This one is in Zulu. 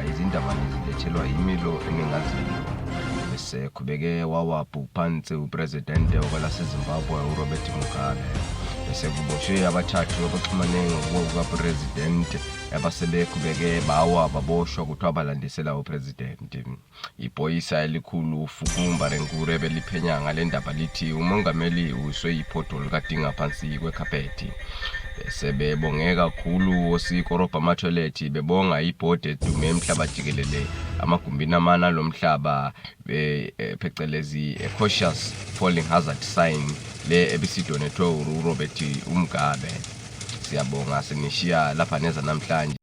izindaba zilethelwa yimilo eningaziyo. Bese kubeke wawaphu phansi upresidente okwelaseZimbabwe uRobert Mugabe. Bese kuboshwe abathathu abaxhumane ngokukapresidente abasebekubeke bawa baboshwa kuthiwa balandisela upresidente. Iphoyisa elikhulu Fukumba Renkure beliphenya ngale ndaba lithi umongameli uswe iphotholo kadinga phansi kwekhaphethi. Bese bebongeka kakhulu osikorobha matholethi bebonga ibhodi edume emhlaba jikelele amagumbini amana lomhlaba phecelezi cautious falling hazard sign le ebisidonethwe uRobert Mugabe. Siyabonga sinishiya lapha neza namhlanje